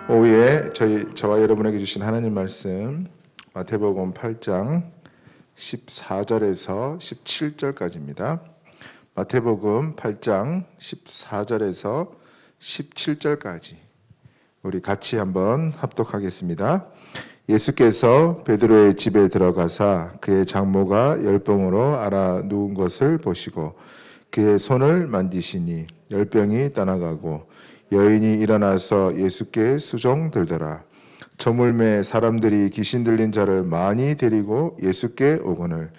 오후에 저와 여러분에게 주신 하나님 말씀 마태복음 8장 14절에서 17절까지입니다. 마태복음 8장 14절에서 17절까지 우리 같이 한번 합독하겠습니다. 예수께서 베드로의 집에 들어가사 그의 장모가 열병으로 앓아 누운 것을 보시고 그의 손을 만지시니 열병이 떠나가고 여인이 일어나서 예수께 수종들더라. 저물매 사람들이 귀신 들린 자를 많이 데리고 예수께 오거늘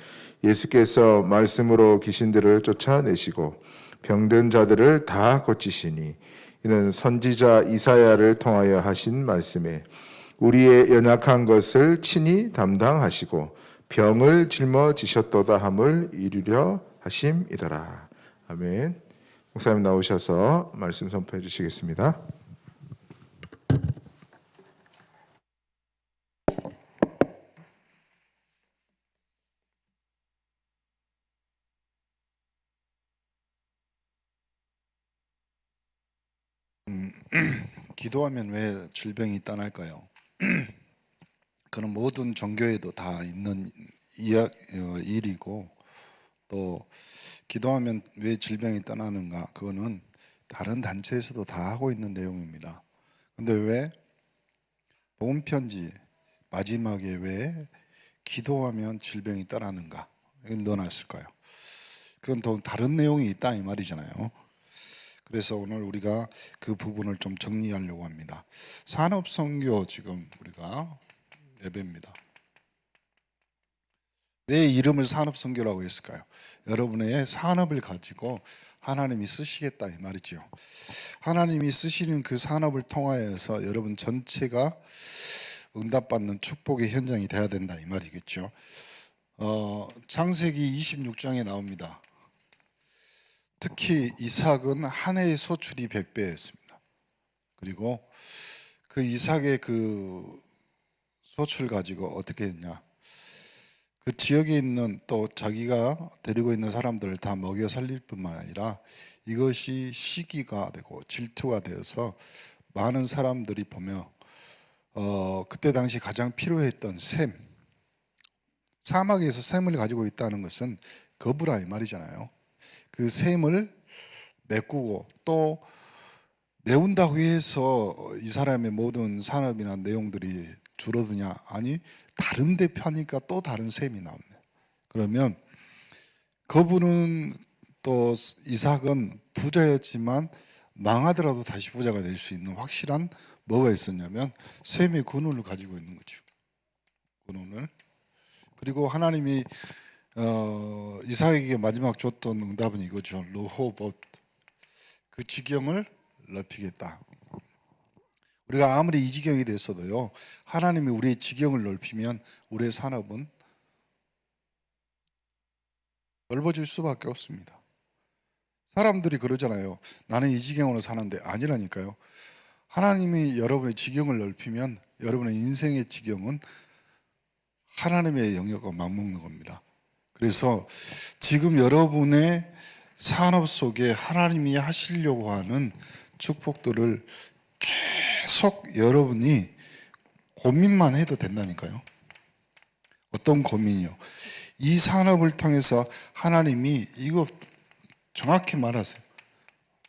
예수께서 말씀으로 귀신들을 쫓아내시고 병든 자들을 다 고치시니 이는 선지자 이사야를 통하여 하신 말씀에 우리의 연약한 것을 친히 담당하시고 병을 짊어지셨도다 함을 이루려 하심이더라. 아멘. 목사님 나오셔서 말씀 선포해 주시겠습니다. 기도하면 왜 질병이 떠날까요? 그건 모든 종교에도 다 있는 일이고, 또 기도하면 왜 질병이 떠나는가? 그거는 다른 단체에서도 다 하고 있는 내용입니다. 근데 왜 복음 편지 마지막에 왜 기도하면 질병이 떠나는가? 이걸 넣어놨을까요? 그건 또 다른 내용이 있다 이 말이잖아요. 그래서 오늘 우리가 그 부분을 좀 정리하려고 합니다. 산업선교 지금 우리가 예배입니다. 왜 이름을 산업선교라고 했을까요? 여러분의 산업을 가지고 하나님이 쓰시겠다 이 말이죠. 하나님이 쓰시는 그 산업을 통하여서 여러분 전체가 응답받는 축복의 현장이 돼야 된다 이 말이겠죠. 창세기 26장에 나옵니다. 특히 이삭은 한 해의 소출이 100배였습니다. 그리고 그 이삭의 그 소출 가지고 어떻게 했냐? 그 지역에 있는 또 자기가 데리고 있는 사람들을 다 먹여 살릴 뿐만 아니라 이것이 시기가 되고 질투가 되어서 많은 사람들이 보며 그때 당시 가장 필요했던 샘, 사막에서 샘을 가지고 있다는 것은 거부라 이 말이잖아요. 그 샘을 메꾸고 또 메운다고 해서 이 사람의 모든 산업이나 내용들이 줄어드냐? 아니, 다른 데 펴니까 또 다른 셈이 나옵니다. 그러면 그분은 또 이삭은 부자였지만 망하더라도 다시 부자가 될 수 있는 확실한 뭐가 있었냐면 셈의 근원을 가지고 있는 거죠. 근원을. 그리고 하나님이 이삭에게 마지막 줬던 응답은 이거죠. 르호봇. 그 지경을 넓히겠다. 우리가 아무리 이 지경이 됐어도요, 하나님이 우리의 지경을 넓히면 우리의 산업은 넓어질 수밖에 없습니다. 사람들이 그러잖아요. 나는 이 지경으로 사는데 아니라니까요. 하나님이 여러분의 지경을 넓히면 여러분의 인생의 지경은 하나님의 영역과 맞먹는 겁니다. 그래서 지금 여러분의 산업 속에 하나님이 하시려고 하는 축복들을 계속 여러분이 고민만 해도 된다니까요. 어떤 고민이요? 이 산업을 통해서 하나님이 이거 정확히 말하세요.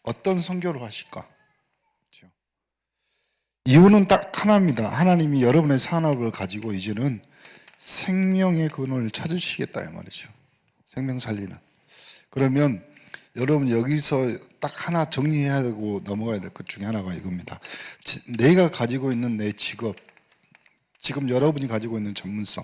어떤 선교를 하실까? 그렇죠? 이유는 딱 하나입니다. 하나님이 여러분의 산업을 가지고 이제는 생명의 근원을 찾으시겠다 이 말이죠. 생명 살리는. 그러면 여러분 여기서 딱 하나 정리해야 되고 넘어가야 될 것 중에 하나가 이겁니다. 내가 가지고 있는 내 직업, 지금 여러분이 가지고 있는 전문성,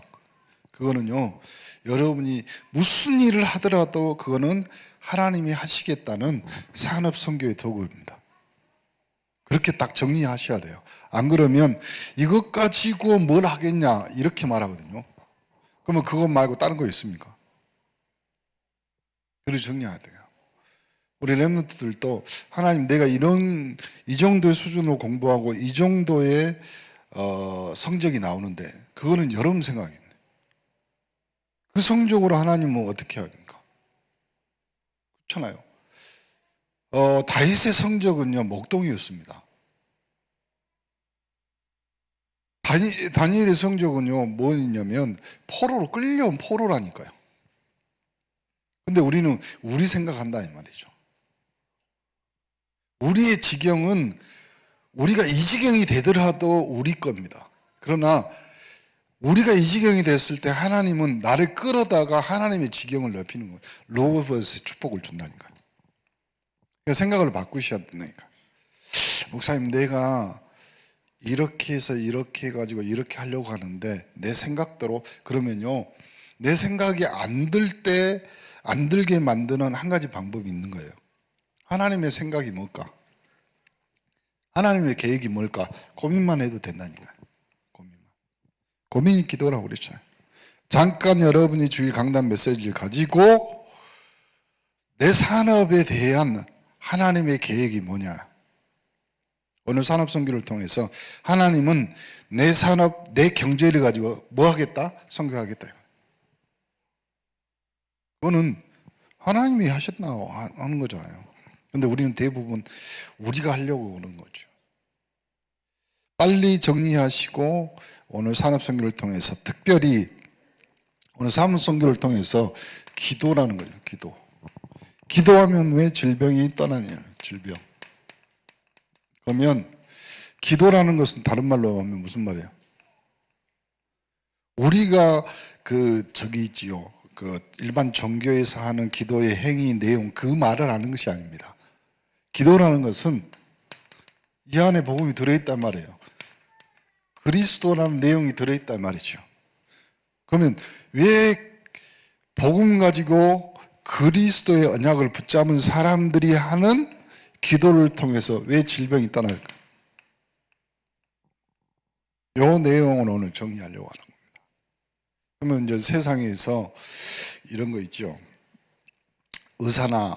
그거는요, 여러분이 무슨 일을 하더라도 그거는 하나님이 하시겠다는 산업 선교의 도구입니다. 그렇게 딱 정리하셔야 돼요. 안 그러면 이것 가지고 뭘 하겠냐 이렇게 말하거든요. 그러면 그것 말고 다른 거 있습니까? 그걸 정리해야 돼요. 우리 랩런트들도 하나님 내가 이 정도의 수준으로 공부하고 이 정도의 성적이 나오는데 그거는 여러분 생각이에요. 그 성적으로 하나님은 어떻게 합니까? 그렇잖아요. 다윗의 성적은요 목동이었습니다. 다니엘의 성적은요, 뭐였냐면 포로로 끌려온 포로라니까요. 근데 우리는 우리 생각한다 이 말이죠. 우리의 지경은 우리가 이 지경이 되더라도 우리 겁니다. 그러나 우리가 이 지경이 됐을 때 하나님은 나를 끌어다가 하나님의 지경을 넓히는 거예요. 로봇의 축복을 준다니까요. 그러니까 생각을 바꾸셔야 된다니까. 목사님, 내가 이렇게 해서 이렇게 해가지고 이렇게 하려고 하는데 내 생각대로, 그러면요, 내 생각이 안 들게 만드는 한 가지 방법이 있는 거예요. 하나님의 생각이 뭘까? 하나님의 계획이 뭘까? 고민만 해도 된다니까요. 고민이 기도라고 그랬잖아요. 잠깐 여러분이 주일 강단 메시지를 가지고 내 산업에 대한 하나님의 계획이 뭐냐? 오늘 산업선교를 통해서 하나님은 내 산업, 내 경제를 가지고 뭐 하겠다? 선교하겠다. 그거는 하나님이 하셨나 하는 거잖아요. 근데 우리는 대부분 우리가 하려고 그러는 거죠. 빨리 정리하시고 오늘 산업선교를 통해서, 특별히 오늘 사무선교를 통해서 기도라는 거예요. 기도하면 왜 질병이 떠나냐? 질병. 그러면 기도라는 것은 다른 말로 하면 무슨 말이에요? 우리가 저기 있지요. 일반 종교에서 하는 기도의 행위 내용, 그 말을 하는 것이 아닙니다. 기도라는 것은 이 안에 복음이 들어있단 말이에요. 그리스도라는 내용이 들어있단 말이죠. 그러면 왜 복음 가지고 그리스도의 언약을 붙잡은 사람들이 하는 기도를 통해서 왜 질병이 떠날까? 이 내용을 오늘 정리하려고 하는 겁니다. 그러면 이제 세상에서 이런 거 있죠. 의사나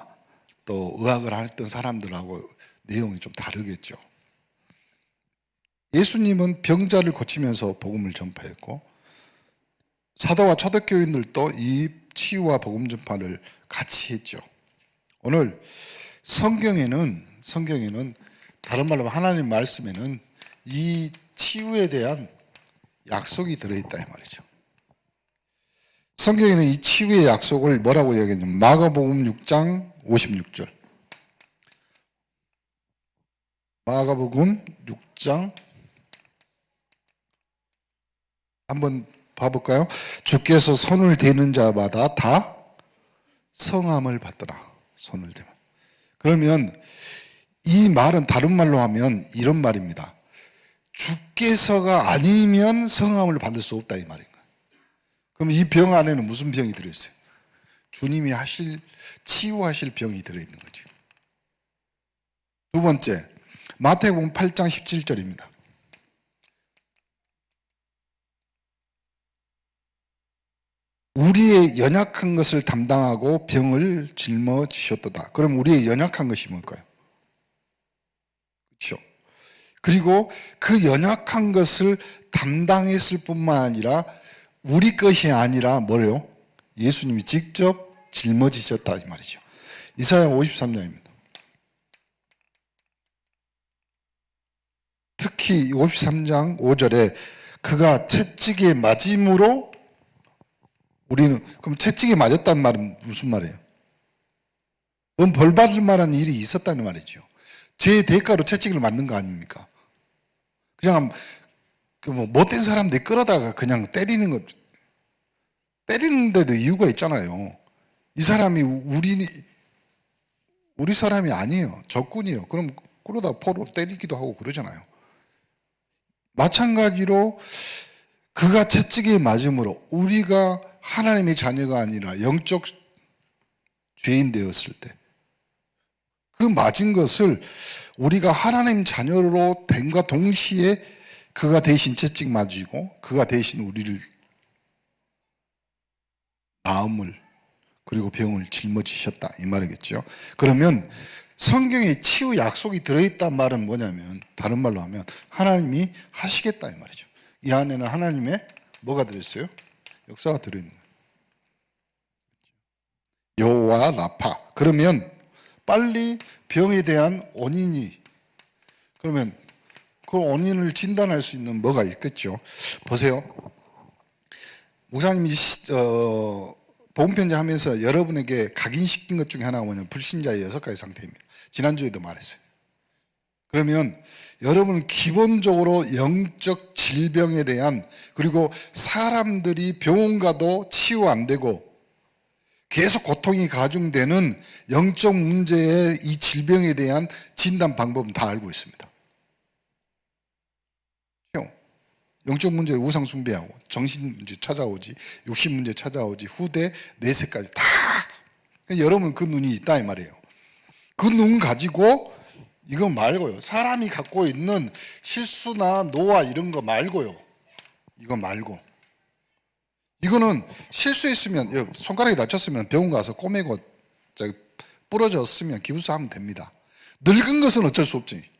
또 의학을 했던 사람들하고 내용이 좀 다르겠죠. 예수님은 병자를 고치면서 복음을 전파했고, 사도와 초대교인들도 이 치유와 복음 전파를 같이 했죠. 오늘 성경에는 다른 말로 하나님 말씀에는 이 치유에 대한 약속이 들어있다 이 말이죠. 성경에는 이 치유의 약속을 뭐라고 이야기했냐면 마가복음 6장 56절. 마가복음 6장 한번 봐볼까요? 주께서 손을 대는 자마다 다 성함을 받더라. 손을 대면. 그러면 이 말은 다른 말로 하면 이런 말입니다. 주께서가 아니면 성함을 받을 수 없다 이 말인 거예요. 그럼 이 병 안에는 무슨 병이 들어있어요? 주님이 치유하실 병이 들어있는 거죠. 두 번째, 마태복음 8장 17절입니다. 우리의 연약한 것을 담당하고 병을 짊어지셨도다. 그럼 우리의 연약한 것이 뭘까요? 그렇죠. 그리고 그 연약한 것을 담당했을 뿐만 아니라 우리 것이 아니라 뭐래요? 예수님이 직접 짊어지셨다 이 말이죠. 이사야 53장입니다. 특히 53장 5절에 그가 채찍에 맞음으로 우리는, 그럼 채찍에 맞았다는 말은 무슨 말이에요? 그럼 벌 받을 만한 일이 있었다는 말이죠. 제 대가로 채찍을 맞는 거 아닙니까? 그냥 못된 사람들이 끌어다가 그냥 때리는 것, 때리는데도 이유가 있잖아요. 이 사람이 우리 사람이 아니에요. 적군이에요. 그럼 끌어다 포로 때리기도 하고 그러잖아요. 마찬가지로 그가 채찍에 맞음으로 우리가 하나님의 자녀가 아니라 영적 죄인 되었을 때 그 맞은 것을 우리가 하나님 자녀로 됨과 동시에 그가 대신 채찍 맞으고 그가 대신 우리를 마음을 그리고 병을 짊어지셨다 이 말이겠죠. 그러면 성경에 치유 약속이 들어있단 말은 뭐냐면 다른 말로 하면 하나님이 하시겠다 이 말이죠. 이 안에는 하나님의 뭐가 들어있어요? 역사가 들어있는 거예요. 여호와 라파. 그러면 빨리 병에 대한 원인이, 그러면 그 원인을 진단할 수 있는 뭐가 있겠죠. 보세요. 목사님이 복음편지 하면서 여러분에게 각인시킨 것 중에 하나가 뭐냐면 불신자의 6가지 상태입니다. 지난주에도 말했어요. 그러면 여러분은 기본적으로 영적 질병에 대한, 그리고 사람들이 병원 가도 치유 안 되고 계속 고통이 가중되는 영적 문제의 이 질병에 대한 진단 방법은 다 알고 있습니다. 영적 문제 우상 숭배하고 정신 문제 찾아오지, 육신 문제 찾아오지, 후대, 내세까지 다 여러분 그 눈이 있다 이 말이에요. 그 눈 가지고 이거 말고요. 사람이 갖고 있는 실수나 노화 이런 거 말고요. 이거 말고. 이거는 실수했으면, 손가락이 다쳤으면 병원 가서 꼬매고 부러졌으면 기부스 하면 됩니다. 늙은 것은 어쩔 수 없지.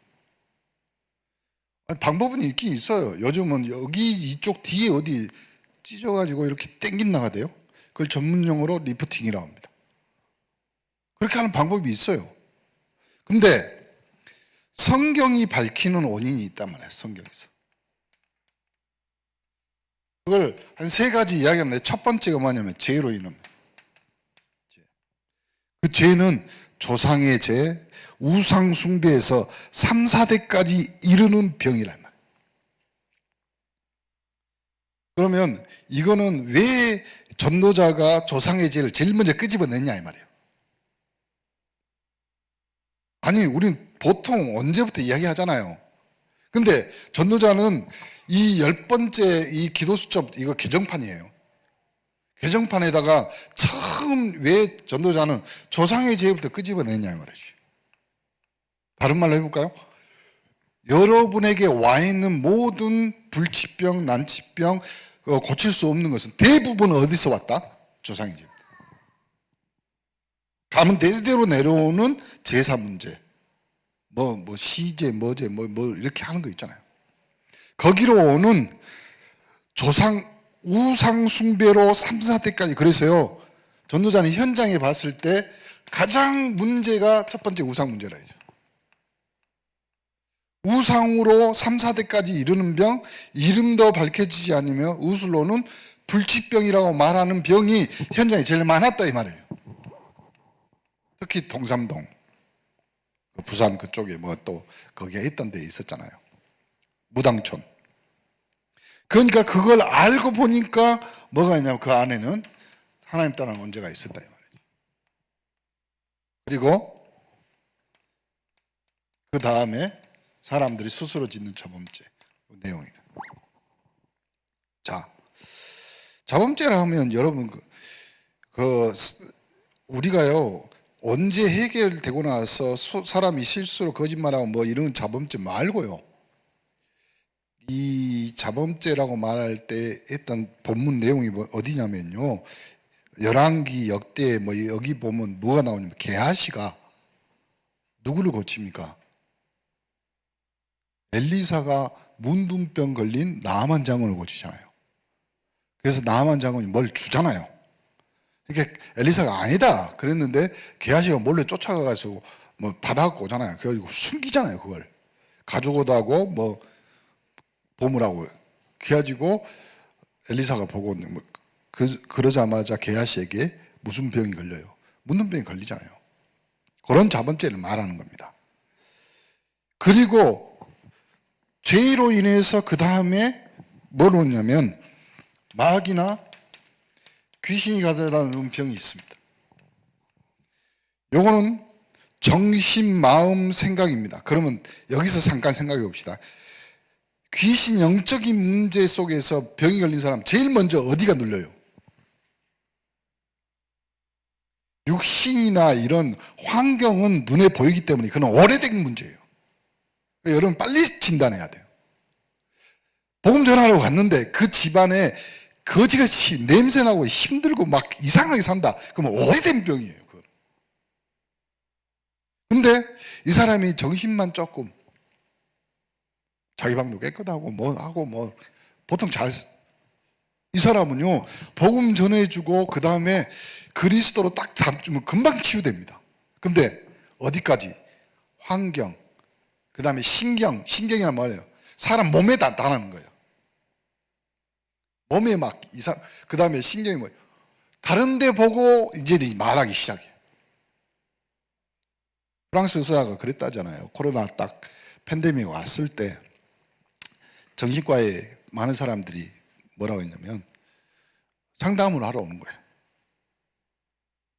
방법은 있긴 있어요. 요즘은 여기 이쪽 뒤에 어디 찢어가지고 이렇게 땡긴 나가대요. 그걸 전문용어로 리프팅이라고 합니다. 그렇게 하는 방법이 있어요. 근데 성경이 밝히는 원인이 있단 말이에요. 성경에서. 그걸 한 3가지 이야기하는데, 첫 번째가 뭐냐면 죄로 인한, 그 죄는 조상의 죄, 우상 숭배에서 3, 4대까지 이르는 병이란 말이에요. 그러면 이거는 왜 전도자가 조상의 죄를 제일 먼저 끄집어냈냐 이 말이에요. 아니, 우린 보통 언제부터 이야기하잖아요. 근데 전도자는 이 10번째 이 기도 수첩, 이거 개정판이에요. 개정판에다가 처음 왜 전도자는 조상의 죄부터 끄집어냈냐 이 말이지. 다른 말로 해볼까요? 여러분에게 와 있는 모든 불치병, 난치병, 고칠 수 없는 것은 대부분 어디서 왔다? 조상의 죄. 가면 대대로 내려오는 제사 문제, 뭐 시제, 뭐제, 뭐 이렇게 하는 거 있잖아요. 거기로 오는 우상 숭배로 3, 4대까지. 그래서요, 전도자는 현장에 봤을 때 가장 문제가 첫 번째 우상 문제라 하죠. 우상으로 3, 4대까지 이르는 병, 이름도 밝혀지지 않으며 우술로는 불치병이라고 말하는 병이 현장에 제일 많았다 이 말이에요. 특히 동삼동, 부산 그쪽에 뭐 또 거기에 있던 데 있었잖아요. 무당촌. 그러니까 그걸 알고 보니까 뭐가 있냐면 그 안에는 하나님 떠난 문제가 있었다 이 말이죠. 그리고 그 다음에 사람들이 스스로 짓는 자범죄 내용이다. 자, 자범죄라 하면 여러분 우리가요 언제 해결되고 나서 사람이 실수로 거짓말하고 뭐 이런 자범죄 말고요. 이 자범죄라고 말할 때 했던 본문 내용이 어디냐면요. 열왕기 역대 뭐 여기 보면 뭐가 나오냐면 게하시가 누구를 고칩니까? 엘리사가 문둥병 걸린 나아만 장군을 고치잖아요. 그래서 나아만 장군이 뭘 주잖아요. 이게 엘리사가 아니다 그랬는데 게하시가 몰래 쫓아가서 뭐 받아갖고 오잖아요. 그래가지고 숨기잖아요. 그걸 가져오다고 뭐 보물하고 그래가지고 엘리사가 보고 그러자마자 게하시에게 무슨 병이 걸려요? 문둥병이 걸리잖아요. 그런 자범죄를 말하는 겁니다. 그리고 죄로 인해서 그 다음에 뭘 오냐면 마귀나 귀신이 가져다는 병이 있습니다. 요거는 정신, 마음, 생각입니다. 그러면 여기서 잠깐 생각해 봅시다. 귀신 영적인 문제 속에서 병이 걸린 사람 제일 먼저 어디가 눌려요? 육신이나 이런 환경은 눈에 보이기 때문에 그건 오래된 문제예요. 여러분 빨리 진단해야 돼요. 복음 전하러 갔는데 그 집안에 거지같이 냄새나고 힘들고 막 이상하게 산다. 그러면 오래된 병이에요. 그건. 근데 이 사람이 정신만 조금 자기 방도 깨끗하고 뭐 하고 뭐 보통 이 사람은요 복음 전해주고 그 다음에 그리스도로 딱 잡으면 금방 치유됩니다. 근데 어디까지? 환경, 그 다음에 신경이란 말이에요. 사람 몸에 나타나는 거예요. 몸에 막 그 다음에 신경이 뭐예요? 다른 데 보고 이제 말하기 시작해요. 프랑스 의사가 그랬다잖아요. 코로나 딱 팬데믹 왔을 때 정신과에 많은 사람들이 뭐라고 했냐면 상담을 하러 오는 거예요.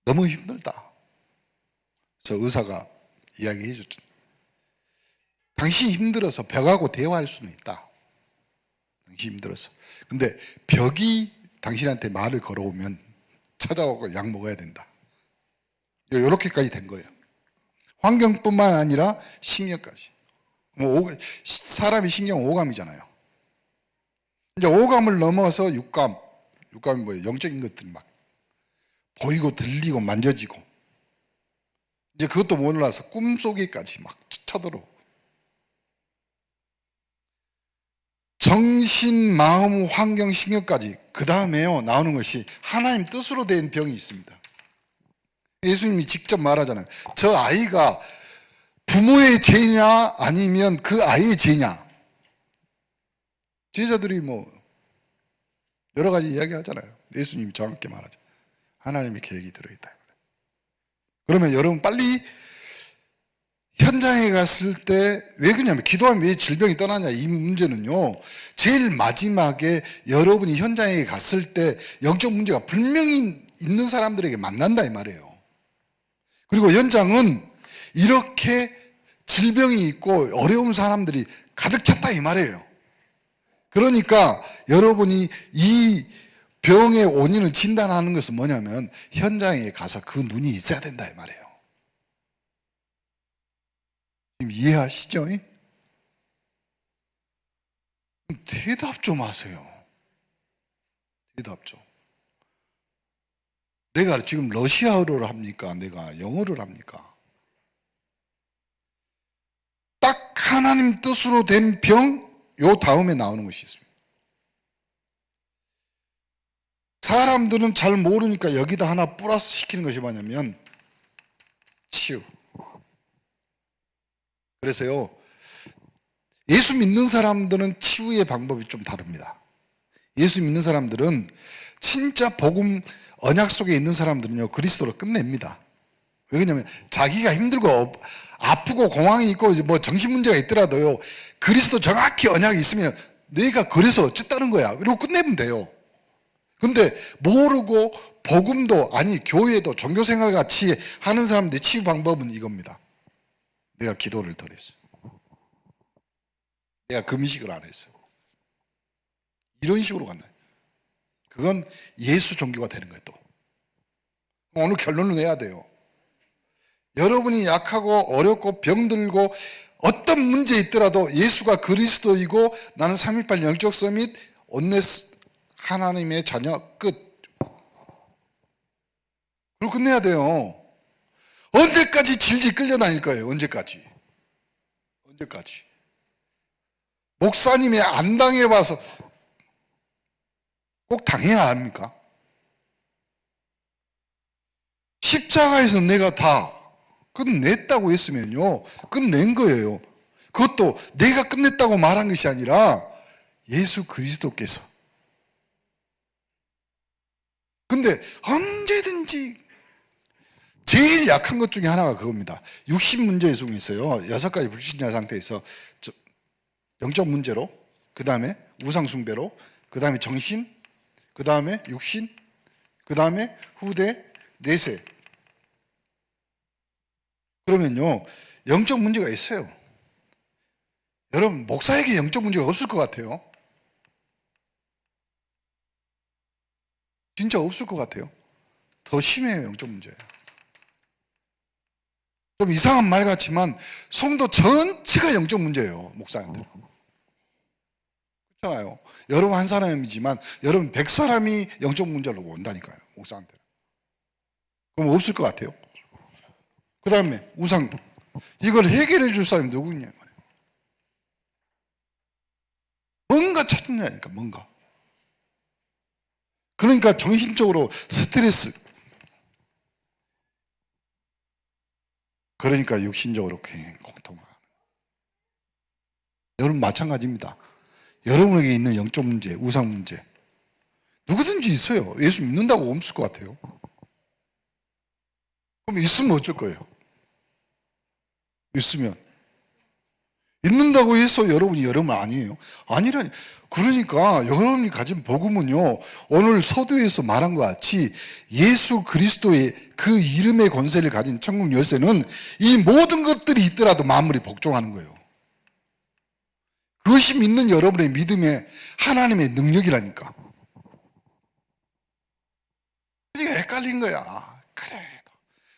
너무 힘들다. 그래서 의사가 이야기해 줬죠. 당신이 힘들어서 벽하고 대화할 수는 있다. 당신이 힘들어서. 근데 벽이 당신한테 말을 걸어오면 찾아오고 약 먹어야 된다. 이렇게까지 된 거예요. 환경뿐만 아니라 신경까지. 사람이 신경은 오감이잖아요. 이제 오감을 넘어서 육감. 육감이 뭐예요? 영적인 것들이 막 보이고 들리고 만져지고. 이제 그것도 몰라서 꿈속에까지 막 쳐들어. 정신, 마음, 환경, 신경까지. 그 다음에요 나오는 것이 하나님 뜻으로 된 병이 있습니다. 예수님이 직접 말하잖아요. 저 아이가 부모의 죄냐 아니면 그 아이의 죄냐. 제자들이 뭐 여러 가지 이야기 하잖아요. 예수님이 정확히 말하죠. 하나님의 계획이 들어있다. 그러면 여러분 빨리 현장에 갔을 때 왜 그러냐면 기도하면 왜 질병이 떠나냐 이 문제는요. 제일 마지막에 여러분이 현장에 갔을 때 영적 문제가 분명히 있는 사람들에게 만난다 이 말이에요. 그리고 현장은 이렇게 질병이 있고 어려운 사람들이 가득 찼다 이 말이에요. 그러니까 여러분이 이 병의 원인을 진단하는 것은 뭐냐면 현장에 가서 그 눈이 있어야 된다 이 말이에요. 지금 이해하시죠? 대답 좀 하세요. 대답 좀. 내가 지금 러시아어를 합니까? 내가 영어를 합니까? 딱 하나님 뜻으로 된 병, 요 다음에 나오는 것이 있습니다. 사람들은 잘 모르니까 여기다 하나 플러스 시키는 것이 뭐냐면 치유. 그래서요 예수 믿는 사람들은 치유의 방법이 좀 다릅니다. 예수 믿는 사람들은 진짜 복음 언약 속에 있는 사람들은요 그리스도로 끝냅니다. 왜 그러냐면 자기가 힘들고 아프고 공황이 있고 뭐 정신 문제가 있더라도요 그리스도 정확히 언약이 있으면 내가 그래서 어쨌다는 거야. 그리고 끝내면 돼요. 근데 모르고 복음도 아니 교회도 종교생활 같이 하는 사람들의 치유 방법은 이겁니다. 내가 기도를 덜 했어요. 내가 금식을 안 했어요. 이런 식으로 간다. 그건 예수 종교가 되는 거예요. 또 오늘 결론을 내야 돼요. 여러분이 약하고 어렵고 병들고 어떤 문제 있더라도 예수가 그리스도이고 나는 3.18 영적 서밋 온네스 하나님의 자녀 끝. 그리고 끝내야 돼요. 언제까지 질질 끌려다닐 거예요? 언제까지? 목사님이 안 당해봐서 꼭 당해야 합니까? 십자가에서 내가 다 끝냈다고 했으면요 끝낸 거예요. 그것도 내가 끝냈다고 말한 것이 아니라 예수 그리스도께서. 근데 언제든지 제일 약한 것 중에 하나가 그겁니다. 60문제 중에서요 6가지 불신자 상태에서 영적 문제로, 그 다음에 우상숭배로, 그 다음에 정신, 그 다음에 육신, 그 다음에 후대, 내세. 그러면요 영적 문제가 있어요. 여러분 목사에게 영적 문제가 없을 것 같아요. 진짜 없을 것 같아요. 더 심해요. 영적 문제예요. 좀 이상한 말 같지만 성도 전체가 영적 문제예요. 목사한테. 그렇잖아요. 여러분 한 사람이지만 여러분 100사람이 영적 문제로 온다니까요. 목사한테. 그럼 없을 것 같아요. 그 다음에 우상. 이걸 해결해 줄 사람이 누구냐 말이에요. 뭔가 찾느냐니까 뭔가. 그러니까 정신적으로 스트레스. 그러니까 육신적으로 굉장히 고통하는. 여러분 마찬가지입니다. 여러분에게 있는 영적 문제, 우상 문제 누구든지 있어요. 예수 믿는다고 없을 것 같아요. 그럼 있으면 어쩔 거예요? 있으면 있는다고 해서 여러분이 여러분 아니에요? 아니라니. 그러니까 여러분이 가진 복음은요, 오늘 서두에서 말한 것 같이 예수 그리스도의 그 이름의 권세를 가진 천국 열쇠는 이 모든 것들이 있더라도 만물이 복종하는 거예요. 그것이 믿는 여러분의 믿음의 하나님의 능력이라니까. 그러니까 헷갈린 거야. 그래.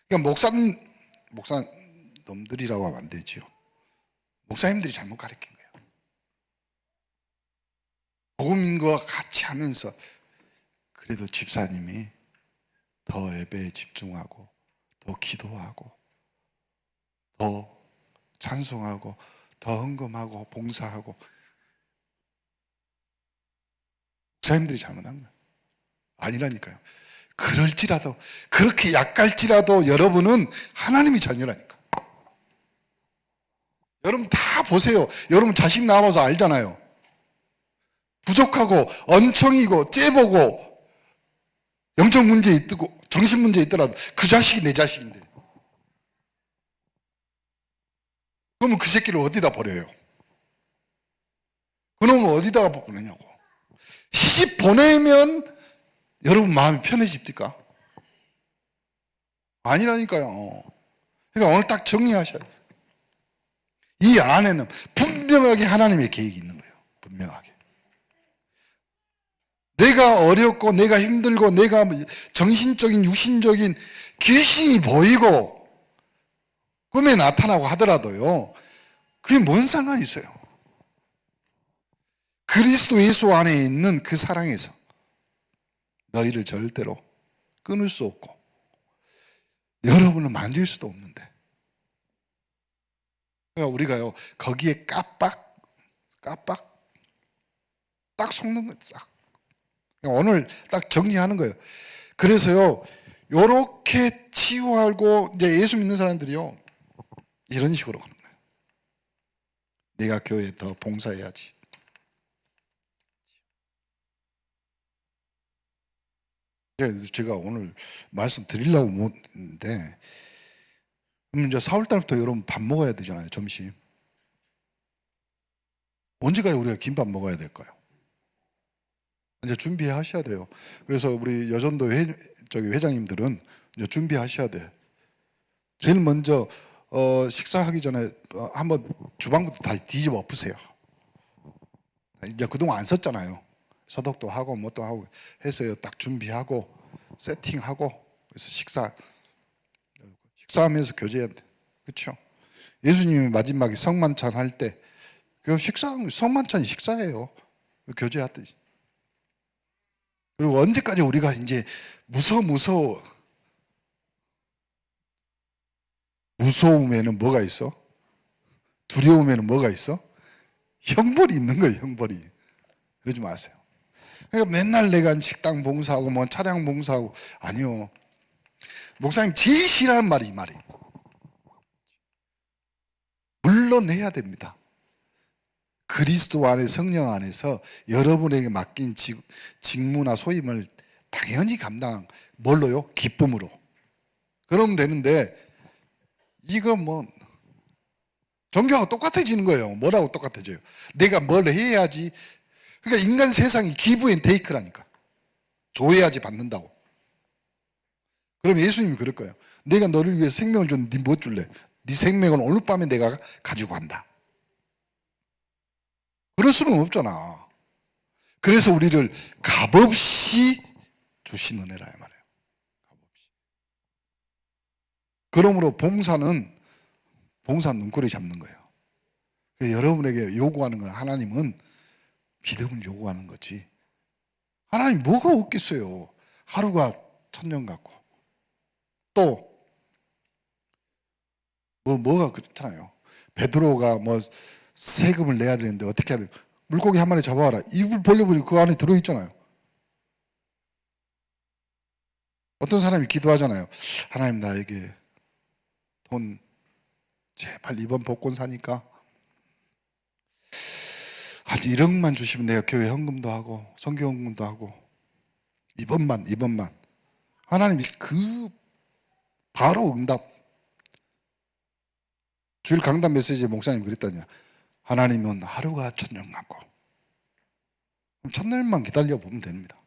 그러니까 목사놈들이라고 하면 안 되죠. 목사님들이 잘못 가르친 거예요. 복음인 것과 같이 하면서 그래도 집사님이 더 예배에 집중하고 더 기도하고 더 찬송하고 더 헌금하고 봉사하고 목사님들이 잘못한 거예요. 아니라니까요. 그럴지라도 그렇게 약갈지라도 여러분은 하나님의 자녀라니까. 여러분 다 보세요. 여러분 자식 낳아서 알잖아요. 부족하고 언청이고 째보고 영적 문제 있고 정신 문제 있더라도 그 자식이 내 자식인데 그러면 그 새끼를 어디다 버려요? 그놈을 어디다가 보내냐고. 시집 보내면 여러분 마음이 편해집니까? 아니라니까요. 그러니까 오늘 딱 정리하셔야 돼요. 이 안에는 분명하게 하나님의 계획이 있는 거예요. 분명하게. 내가 어렵고 내가 힘들고 내가 정신적인 육신적인 귀신이 보이고 꿈에 나타나고 하더라도요, 그게 뭔 상관이 있어요? 그리스도 예수 안에 있는 그 사랑에서 너희를 절대로 끊을 수 없고 여러분을 만질 수도 없는데, 그러니까 우리가요 거기에 깜빡 딱 속는 거예요. 싹. 오늘 딱 정리하는 거예요. 그래서요 요렇게 치유하고 이제 예수 믿는 사람들이요 이런 식으로 하는 거예요. 내가 교회에 더 봉사해야지. 제가 오늘 말씀 드리려고 못했는데, 그럼 이제 4월달부터 여러분 밥 먹어야 되잖아요. 점심. 언제까지 우리가 김밥 먹어야 될까요? 이제 준비하셔야 돼요. 그래서 우리 여전도 회장님들은 이제 준비하셔야 돼. 제일 먼저 식사하기 전에 한번 주방부터 다 뒤집어 엎으세요. 이제 그동안 안 썼잖아요. 소독도 하고 뭣도 하고 해서 딱 준비하고 세팅하고 그래서 식사하면서 교제해야 돼. 그렇죠? 예수님이 마지막에 성만찬 할 때 그 성만찬이 식사예요. 교제하듯이. 그리고 언제까지 우리가 이제 무서움에는 뭐가 있어? 두려움에는 뭐가 있어? 형벌이 있는 거예요. 형벌이. 그러지 마세요. 그러니까 맨날 내가 식당 봉사하고 뭐 차량 봉사하고, 아니요. 목사님 제일 싫어하는 말이 이 말이에요. 물론 해야 됩니다. 그리스도 안에 성령 안에서 여러분에게 맡긴 직무나 소임을 당연히 뭘로요? 기쁨으로. 그러면 되는데 이거 뭐 종교하고 똑같아지는 거예요. 뭐라고 똑같아져요? 내가 뭘 해야지. 그러니까 인간 세상이 기브 앤 테이크라니까. 줘야지 받는다고. 그럼 예수님이 그럴 거예요. 내가 너를 위해서 생명을 줬는데 네 뭐 줄래? 네 생명을 오늘 밤에 내가 가지고 간다. 그럴 수는 없잖아. 그래서 우리를 값없이 주신 은혜라 이 말이에요. 값없이. 그러므로 봉사는 눈꼬리 잡는 거예요. 여러분에게 요구하는 건, 하나님은 믿음을 요구하는 거지. 하나님 뭐가 없겠어요. 하루가 천년 같고. 또 뭐가 그렇잖아요. 베드로가 뭐 세금을 내야 되는데 어떻게 해야 돼? 물고기 한 마리 잡아와라. 입을 벌려보니 그 안에 들어있잖아요. 어떤 사람이 기도하잖아요. 하나님 나에게 돈 제발 이번 복권 사니까 한 1억만 주시면 내가 교회 헌금도 하고 선교 헌금도 하고 이번만 하나님이 그 바로 응답. 주일 강단 메시지에 목사님이 그랬다냐, 하나님은 하루가 천년 같고. 그럼 천년만 기다려보면 됩니다.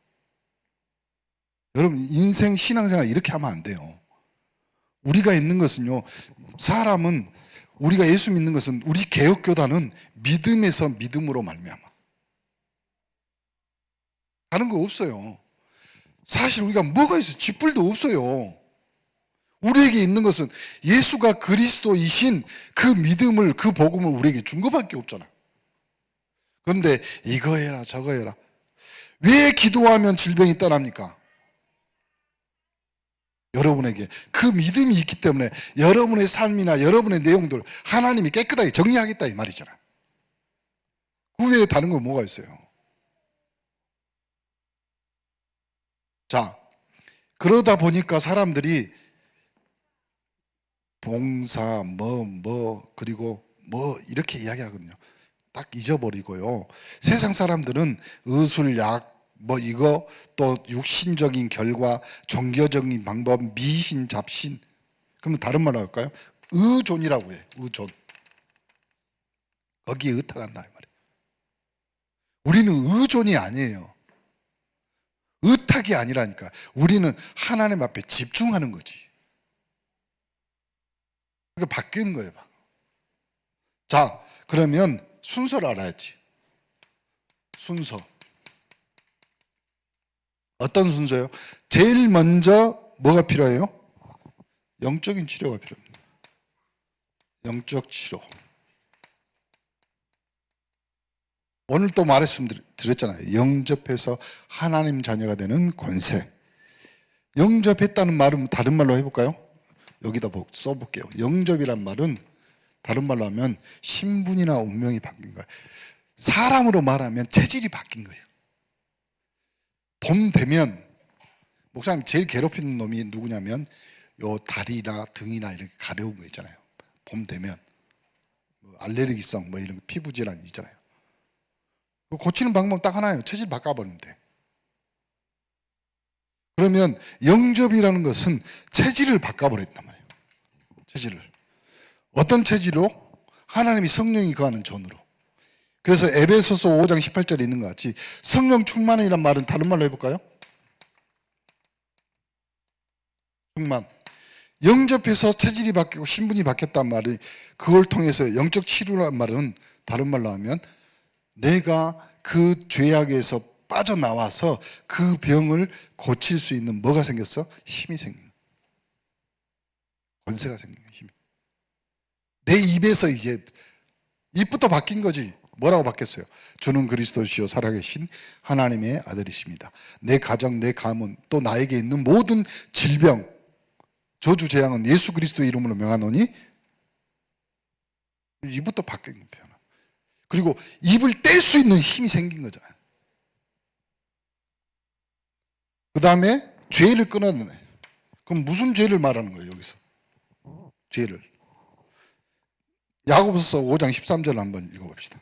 여러분, 인생 신앙생활 이렇게 하면 안 돼요. 우리가 있는 것은요, 사람은, 우리가 예수 믿는 것은, 우리 개혁교단은 믿음에서 믿음으로 말미암아. 다른 거 없어요. 사실 우리가 뭐가 있어요? 쥐뿔도 없어요. 우리에게 있는 것은 예수가 그리스도이신 그 믿음을, 그 복음을 우리에게 준 것밖에 없잖아. 그런데 이거 해라 저거 해라. 왜 기도하면 질병이 떠납니까? 여러분에게 그 믿음이 있기 때문에 여러분의 삶이나 여러분의 내용들 하나님이 깨끗하게 정리하겠다 이 말이잖아. 그 외에 다른 건 뭐가 있어요? 자, 그러다 보니까 사람들이 봉사 그리고 이렇게 이야기하거든요. 딱 잊어버리고요. 세상 사람들은 의술약 이거 또 육신적인 결과, 종교적인 방법, 미신, 잡신. 그러면 다른 말로 할까요? 의존이라고 해. 의존. 거기에 의탁한다 이 말이에요. 우리는 의존이 아니에요. 의탁이 아니라니까. 우리는 하나님 앞에 집중하는 거지. 그게 바뀌는 거예요. 자, 그러면 순서를 알아야지. 순서. 어떤 순서요? 제일 먼저 뭐가 필요해요? 영적인 치료가 필요합니다. 영적 치료. 오늘 또 말씀드렸잖아요. 영접해서 하나님 자녀가 되는 권세. 영접했다는 말은 다른 말로 해볼까요? 여기다 써볼게요. 영접이란 말은 다른 말로 하면 신분이나 운명이 바뀐 거예요. 사람으로 말하면 체질이 바뀐 거예요. 봄 되면, 목사님 제일 괴롭히는 놈이 누구냐면 요 다리나 등이나 이렇게 가려운 거 있잖아요. 봄 되면 알레르기성 이런 거, 피부 질환이 있잖아요. 고치는 방법 딱 하나예요. 체질 바꿔버리면 돼. 그러면 영접이라는 것은 체질을 바꿔버렸단 말이에요. 체질을. 어떤 체질로? 하나님이 성령이 거하는 전으로. 그래서 에베소서 5장 18절에 있는 것 같이 성령 충만이란 말은 다른 말로 해볼까요? 충만. 영접해서 체질이 바뀌고 신분이 바뀌었단 말이, 그걸 통해서 영적 치료란 말은 다른 말로 하면 내가 그 죄악에서 빠져나와서 그 병을 고칠 수 있는 뭐가 생겼어? 힘이 생긴 거야. 권세가 생긴 거야. 힘이. 내 입에서 이제 입부터 바뀐 거지. 뭐라고 바뀌었어요? 주는 그리스도시요 살아계신 하나님의 아들이십니다. 내 가정, 내 가문, 또 나에게 있는 모든 질병, 저주 재앙은 예수 그리스도 이름으로 명하노니. 입부터 바뀐 거예요. 그리고 입을 뗄 수 있는 힘이 생긴 거잖아요. 그 다음에 죄를 끊어내네. 그럼 무슨 죄를 말하는 거예요 여기서? 죄를. 야고보서 5장 13절을 한번 읽어봅시다.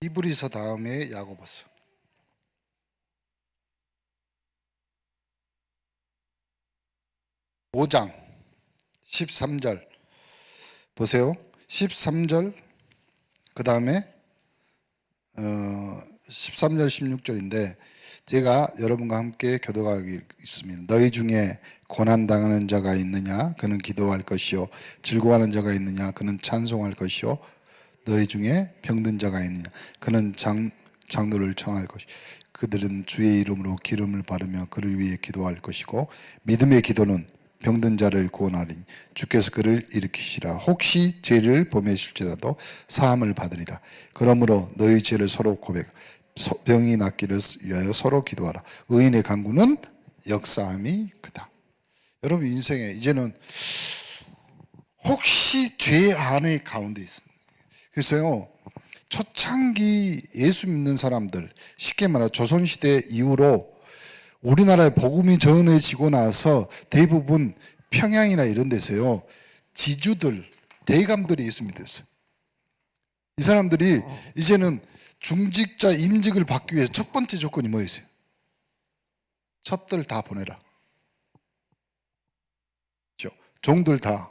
히브리서 다음에 야고보서. 5장 13절 보세요. 13절 그 다음에 13절 16절인데 제가 여러분과 함께 교도하겠습니다. 너희 중에 고난당하는 자가 있느냐? 그는 기도할 것이요. 즐거워하는 자가 있느냐? 그는 찬송할 것이요. 너희 중에 병든 자가 있느냐? 그는 장로를 청할 것이요. 그들은 주의 이름으로 기름을 바르며 그를 위해 기도할 것이고 믿음의 기도는 병든 자를 구원하리니 주께서 그를 일으키시라. 혹시 죄를 범하실지라도 사함을 받으리라. 그러므로 너희 죄를 서로 고백, 병이 낫기를 위하여 서로 기도하라. 의인의 간구는 역사함이 크다. 여러분 인생에 이제는 혹시 죄 안에 가운데 있습니다. 그래서요, 초창기 예수 믿는 사람들, 쉽게 말해 조선시대 이후로 우리나라에 복음이 전해지고 나서 대부분 평양이나 이런 데서요, 지주들, 대감들이 예수 믿었어요. 이 사람들이 이제는 중직자 임직을 받기 위해서 첫 번째 조건이 뭐였어요? 첩들 다 보내라. 그렇죠? 종들 다.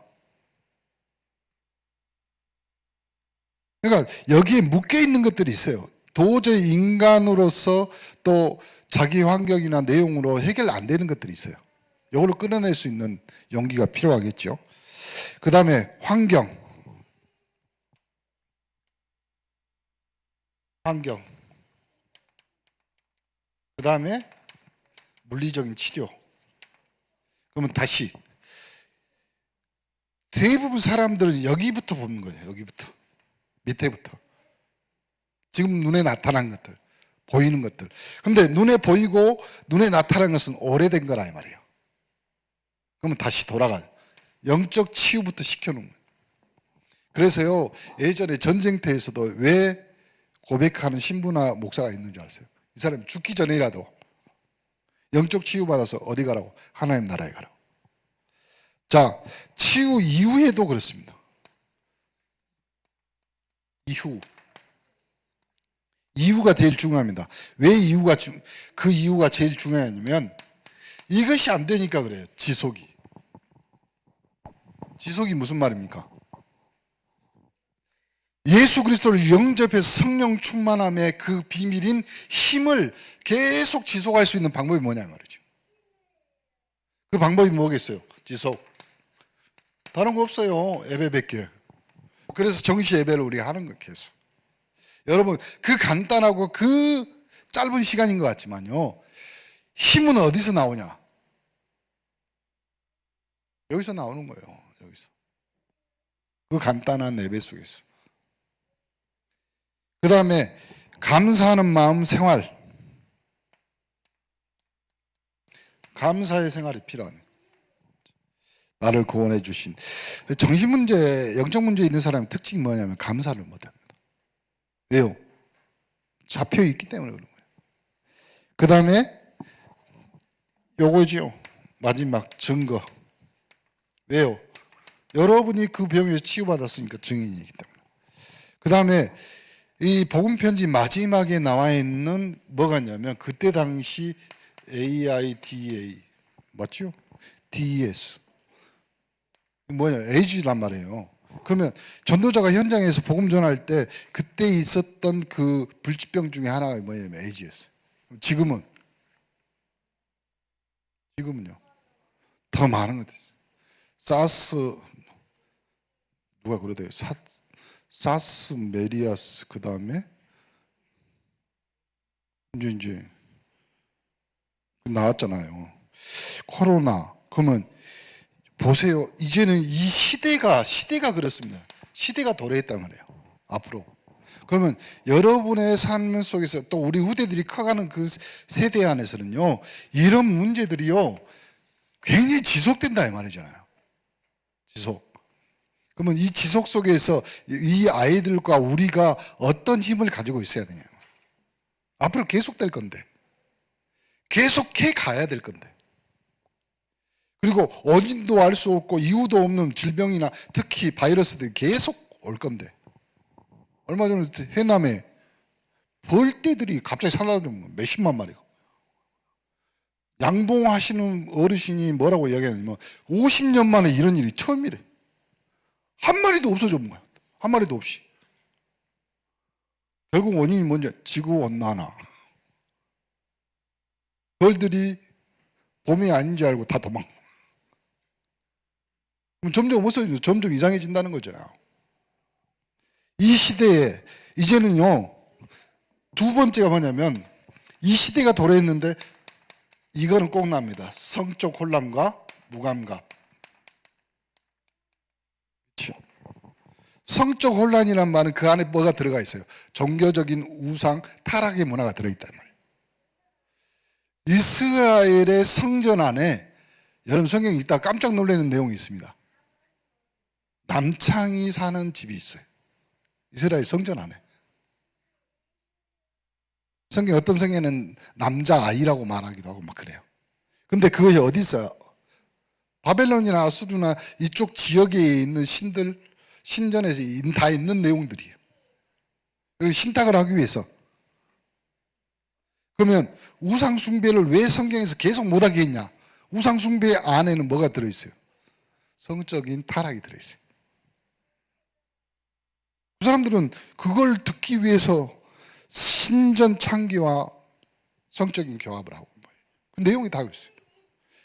그러니까 여기에 묶여 있는 것들이 있어요. 도저히 인간으로서 또 자기 환경이나 내용으로 해결 안 되는 것들이 있어요. 이걸로 끊어낼 수 있는 용기가 필요하겠죠. 그 다음에 환경. 그 다음에 물리적인 치료. 그러면 다시 대부분 사람들은 여기부터 보는 거예요. 여기부터. 밑에부터. 지금 눈에 나타난 것들, 보이는 것들. 근데 눈에 보이고 눈에 나타난 것은 오래된 거라 이 말이에요. 그러면 다시 돌아가요. 영적 치유부터 시켜놓은 거예요. 그래서요, 예전에 전쟁터에서도 왜 고백하는 신부나 목사가 있는 줄 아세요? 이 사람이 죽기 전에라도 영적 치유받아서 어디 가라고? 하나님 나라에 가라고. 자, 치유 이후에도 그렇습니다. 이유가 제일 중요합니다. 왜 그 이유가 제일 중요하냐면 이것이 안 되니까 그래요. 지속이 무슨 말입니까? 예수 그리스도를 영접해서 성령 충만함의 그 비밀인 힘을 계속 지속할 수 있는 방법이 뭐냐 말이죠. 그 방법이 뭐겠어요? 지속. 다른 거 없어요. 예배밖에. 그래서 정시 예배를 우리가 하는 거 계속. 여러분, 그 간단하고 그 짧은 시간인 것 같지만요, 힘은 어디서 나오냐? 여기서 나오는 거예요. 여기서. 그 간단한 예배 속에서. 그 다음에 감사하는 마음 생활. 감사의 생활이 필요하네. 나를 구원해 주신. 정신문제, 영적 문제 있는 사람의 특징이 뭐냐면 감사를 못합니다. 왜요? 잡혀 있기 때문에 그런 거예요. 그 다음에 요거죠. 마지막 증거. 왜요? 여러분이 그 병에서 치유받았으니까 증인이기 때문에. 그 다음에 이 복음편지 마지막에 나와 있는 뭐가 있냐면 그때 당시 AIDA 맞죠? DES 뭐냐? AG란 말이에요. 그러면 전도자가 현장에서 복음 전할 때 그때 있었던 그 불치병 중에 하나가 뭐냐면 AG였어요. 지금은요 더 많은 것들. 사스 누가 그러대요? 사스 메리아스 그 다음에 이제 나왔잖아요. 코로나. 그러면 보세요. 이제는 이 시대가 그렇습니다. 시대가 도래했단 말이에요. 앞으로. 그러면 여러분의 삶 속에서 또 우리 후대들이 커가는 그 세대 안에서는요, 이런 문제들이요, 굉장히 지속된다 이 말이잖아요. 지속. 그러면 이 지속 속에서 이 아이들과 우리가 어떤 힘을 가지고 있어야 되냐. 앞으로 계속될 건데. 계속해 가야 될 건데. 그리고 원인도 알 수 없고 이유도 없는 질병이나 특히 바이러스들이 계속 올 건데. 얼마 전에 해남에 벌떼들이 갑자기 사라지면 몇십만 마리고. 양봉하시는 어르신이 뭐라고 이야기하냐면 50년 만에 이런 일이 처음이래. 한 마리도 없어진 거야. 한 마리도 없이. 결국 원인이 뭔지 지구온난화. 벌들이 봄이 아닌 줄 알고 다 도망. 그럼 점점 없어지죠. 점점 이상해진다는 거잖아요. 이 시대에 이제는요, 두 번째가 뭐냐면 이 시대가 도래했는데 이거는 꼭 납니다. 성적 혼란과 무감각. 그렇죠? 성적 혼란이란 말은 그 안에 뭐가 들어가 있어요? 종교적인 우상, 타락의 문화가 들어있단 말이에요. 이스라엘의 성전 안에 여러분 성경 읽다가 깜짝 놀라는 내용이 있습니다. 남창이 사는 집이 있어요. 이스라엘 성전 안에. 성경 어떤 성경에는 남자아이라고 말하기도 하고 막 그래요. 근데 그것이 어디 있어요? 바벨론이나 아수르나 이쪽 지역에 있는 신전에서 다 있는 내용들이에요. 신탁을 하기 위해서. 그러면 우상숭배를 왜 성경에서 계속 못하게 했냐? 우상숭배 안에는 뭐가 들어있어요? 성적인 타락이 들어있어요. 그 사람들은 그걸 듣기 위해서 신전 창기와 성적인 교합을 하고 그 내용이 다 있어요.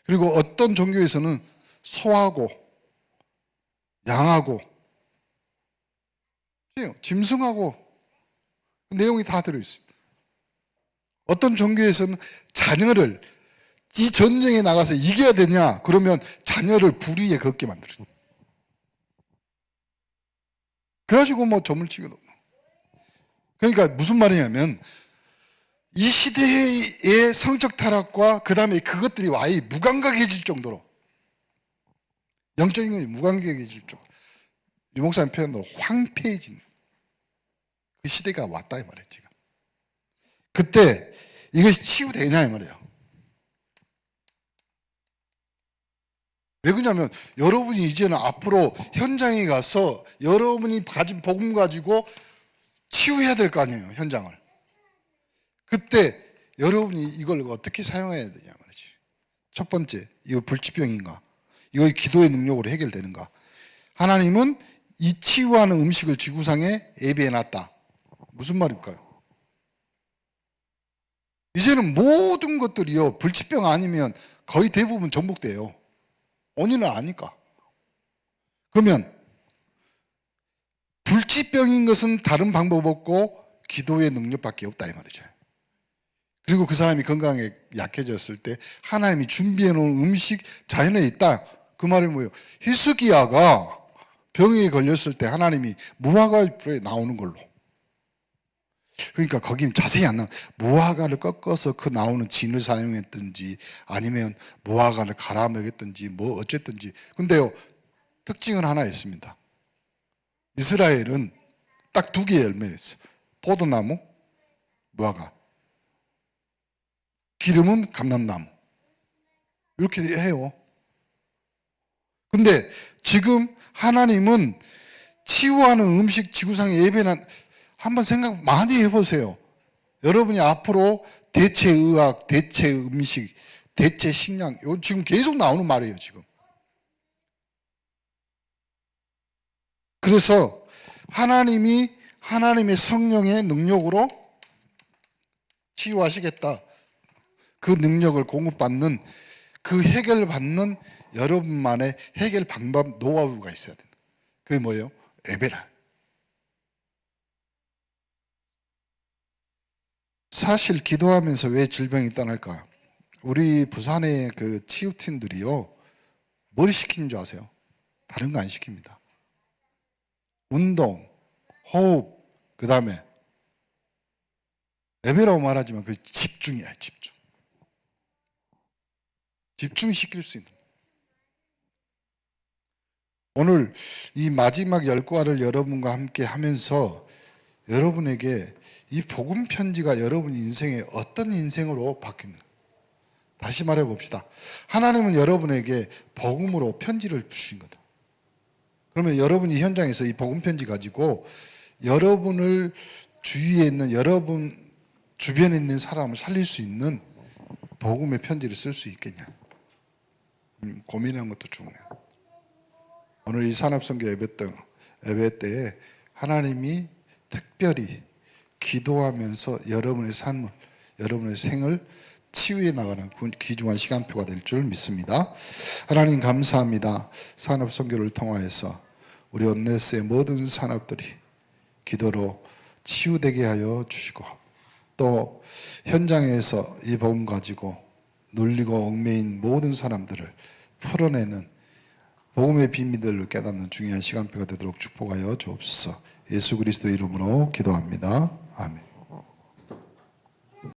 그리고 어떤 종교에서는 소하고 양하고 짐승하고 그 내용이 다 들어있어요. 어떤 종교에서는 자녀를 이 전쟁에 나가서 이겨야 되냐 그러면 자녀를 불 위에 걷게 만들어요. 그래가지고 뭐 점을 치거든. 그러니까 무슨 말이냐면 이 시대의 성적 타락과 그 다음에 그것들이 아예 무감각해질 정도로 영적인 것이 무감각해질 정도로 유 목사님 표현으로 황폐해지는 그 시대가 왔다 이 말이에요. 지금 그때 이것이 치유되냐 이 말이에요. 왜 그러냐면 여러분이 이제는 앞으로 현장에 가서 여러분이 가진 복음 가지고 치유해야 될 거 아니에요. 현장을. 그때 여러분이 이걸 어떻게 사용해야 되냐 말이지. 첫 번째, 이거 불치병인가? 이거 기도의 능력으로 해결되는가? 하나님은 이 치유하는 음식을 지구상에 예비해놨다. 무슨 말일까요? 이제는 모든 것들이요, 불치병 아니면 거의 대부분 전복돼요. 원인을 아니까. 그러면 불치병인 것은 다른 방법 없고 기도의 능력밖에 없다 이 말이죠. 그리고 그 사람이 건강에 약해졌을 때 하나님이 준비해 놓은 음식 자연에 있다. 그 말이 뭐예요? 히스기야가 병에 걸렸을 때 하나님이 무화과에 나오는 걸로. 그러니까 거기는 자세히 안 나와. 무화과를 꺾어서 그 나오는 진을 사용했든지 아니면 무화과를 갈아 먹였든지 뭐 어쨌든지. 근데요, 특징은 하나 있습니다. 이스라엘은 딱 두 개의 열매였어요. 포도나무, 무화과. 기름은 감람나무. 이렇게 해요. 근데 지금 하나님은 치유하는 음식 지구상에 예배는 한번 생각 많이 해보세요. 여러분이 앞으로 대체 의학, 대체 음식, 대체 식량, 이거 지금 계속 나오는 말이에요, 지금. 그래서 하나님이 하나님의 성령의 능력으로 치유하시겠다. 그 능력을 공급받는, 그 해결받는 여러분만의 해결 방법, 노하우가 있어야 된다. 그게 뭐예요? 예배라. 사실 기도하면서 왜 질병이 떠날까? 우리 부산의 그 치유팀들이요, 뭘 시키는 줄 아세요? 다른 거 안 시킵니다. 운동, 호흡, 그 다음에 예배라고 말하지만 그 집중이야, 집중. 집중시킬 수 있는. 오늘 이 마지막 10과를 여러분과 함께 하면서 여러분에게 이 복음 편지가 여러분 인생에 어떤 인생으로 바뀌는, 다시 말해 봅시다. 하나님은 여러분에게 복음으로 편지를 주신 거다. 그러면 여러분이 현장에서 이 복음 편지 가지고 여러분을 주위에 있는, 여러분 주변에 있는 사람을 살릴 수 있는 복음의 편지를 쓸 수 있겠냐? 고민하는 것도 중요해요. 오늘 이 산업선교 예배 때에 하나님이 특별히 기도하면서 여러분의 삶을, 여러분의 생을 치유해 나가는 귀중한 시간표가 될 줄 믿습니다. 하나님 감사합니다. 산업선교를 통하여서 우리 온네스의 모든 산업들이 기도로 치유되게 하여 주시고, 또 현장에서 이 복음 가지고 눌리고 얽매인 모든 사람들을 풀어내는 복음의 비밀들을 깨닫는 중요한 시간표가 되도록 축복하여 주옵소서. 예수 그리스도 이름으로 기도합니다. 아멘.